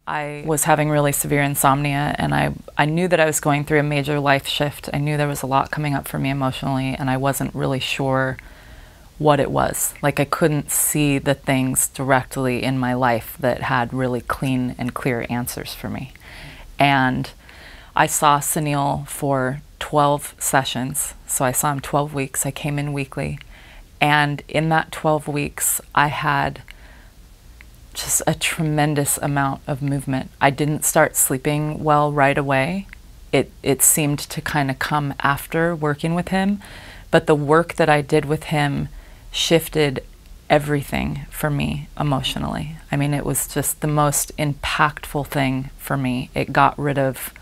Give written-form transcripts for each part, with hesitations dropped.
I was having really severe insomnia, and I knew that I was going through a major life shift. I knew there was a lot coming up for me emotionally, and I wasn't really sure what it was. Like, I couldn't see the things directly in my life that had really clean and clear answers for me. And I saw Sunil for 12 sessions. So I saw him 12 weeks. I came in weekly. And in that 12 weeks, I had just a tremendous amount of movement. I didn't start sleeping well right away. It seemed to kind of come after working with him. But the work that I did with him shifted everything for me emotionally. I mean, it was just the most impactful thing for me. It got rid of,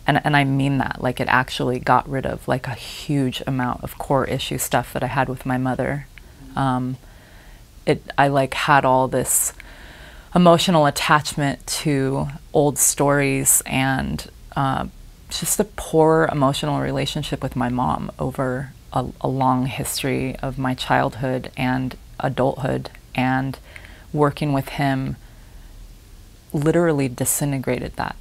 and I mean that, like, it actually got rid of like a huge amount of core issue stuff that I had with my mother. I like had all this emotional attachment to old stories and just a poor emotional relationship with my mom over a long history of my childhood and adulthood, and working with him literally disintegrated that.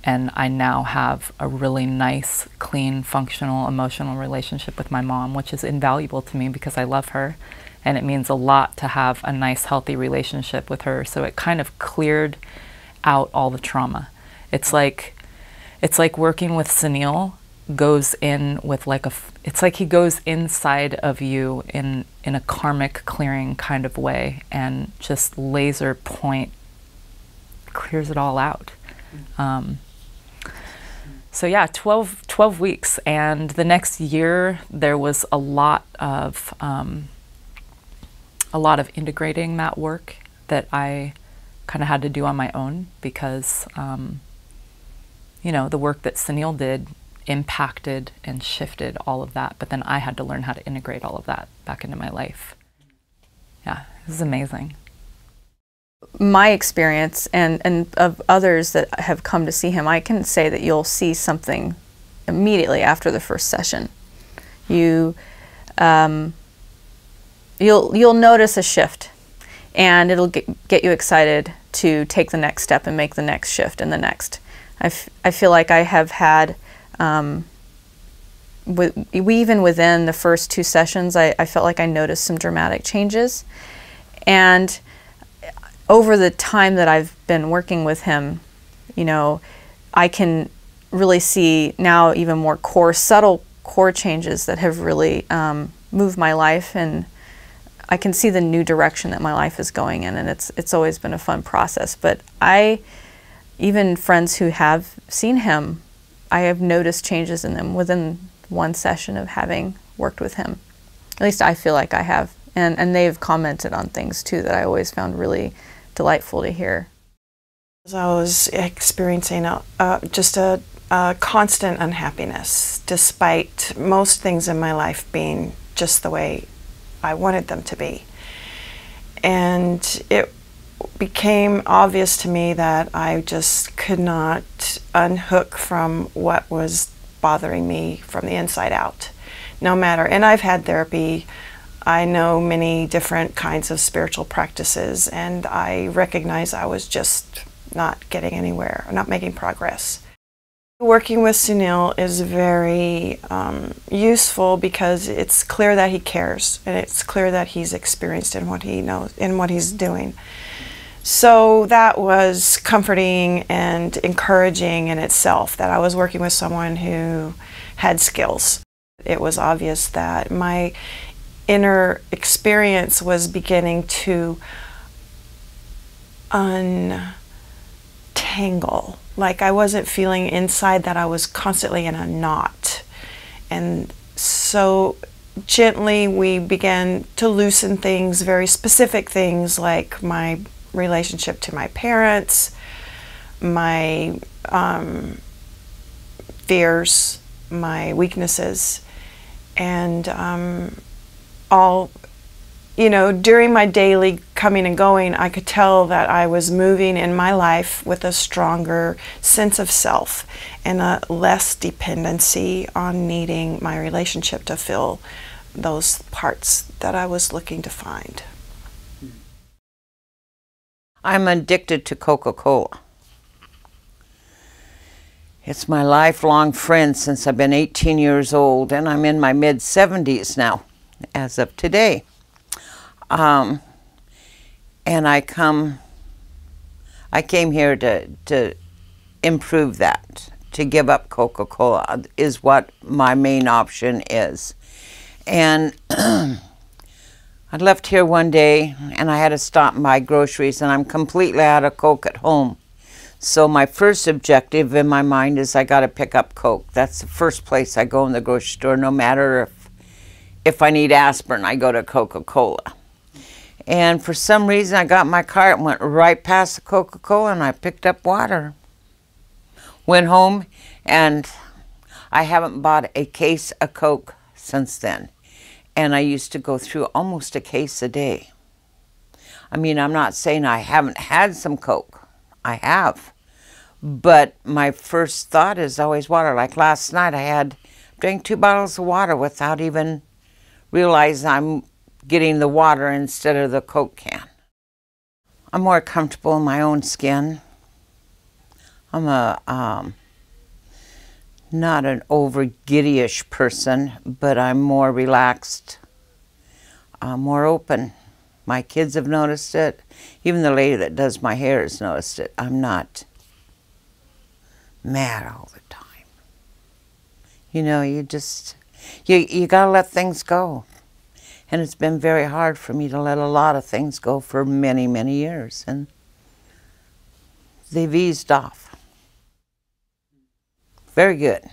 And I now have a really nice, clean, functional, emotional relationship with my mom, which is invaluable to me because I love her. And it means a lot to have a nice, healthy relationship with her. So it kind of cleared out all the trauma. It's like working with Sunil goes in with like it's like he goes inside of you in a karmic clearing kind of way, and just laser point clears it all out. So yeah, 12 weeks. And the next year there was a lot of integrating that work that I kind of had to do on my own, because you know, the work that Sunil did impacted and shifted all of that, but then I had to learn how to integrate all of that back into my life. Yeah, this is amazing. My experience and of others that have come to see him, I can say that you'll see something immediately after the first session. You'll notice a shift, and it'll get you excited to take the next step and make the next shift and the next. I feel like I have had, even within the first 2 sessions, I felt like I noticed some dramatic changes. And over the time that I've been working with him, you know, I can really see now even more subtle core changes that have really moved my life, and I can see the new direction that my life is going in, and it's always been a fun process. But even friends who have seen him, I have noticed changes in them within 1 session of having worked with him. At least I feel like I have. And they've commented on things too that I always found really delightful to hear. I was experiencing just a constant unhappiness, despite most things in my life being just the way I wanted them to be. And it became obvious to me that I just could not unhook from what was bothering me from the inside out, no matter. And I've had therapy. I know many different kinds of spiritual practices, and I recognize I was just not getting anywhere, not making progress. Working with Sunil is very useful because it's clear that he cares, and it's clear that he's experienced in what he knows, in what he's doing. So that was comforting and encouraging in itself, that I was working with someone who had skills. It was obvious that my inner experience was beginning to untangle. Like, I wasn't feeling inside that I was constantly in a knot. And so gently we began to loosen things, very specific things, like my relationship to my parents, my fears, my weaknesses, and all, you know, during my daily coming and going, I could tell that I was moving in my life with a stronger sense of self and a less dependency on needing my relationship to fill those parts that I was looking to find. I'm addicted to Coca-Cola. It's my lifelong friend since I've been 18 years old, and I'm in my mid-70s now, as of today. And I came here to improve that, to give up Coca-Cola is what my main option is. And I left here one day, and I had to stop and buy groceries, and I'm completely out of Coke at home. So my first objective in my mind is I got to pick up Coke. That's the first place I go in the grocery store, no matter if I need aspirin, I go to Coca-Cola. And for some reason, I got in my car and went right past the Coca-Cola, and I picked up water. Went home, and I haven't bought a case of Coke since then. And I used to go through almost a case a day. I mean, I'm not saying I haven't had some Coke. I have. But my first thought is always water. Like last night, drank 2 bottles of water without even realizing I'm getting the water instead of the Coke can. I'm more comfortable in my own skin. I'm not an over giddyish person, but I'm more relaxed, more open. My kids have noticed it. Even the lady that does my hair has noticed it. I'm not mad all the time. You know, you gotta let things go. And it's been very hard for me to let a lot of things go for many, many years. And they've eased off. Very good.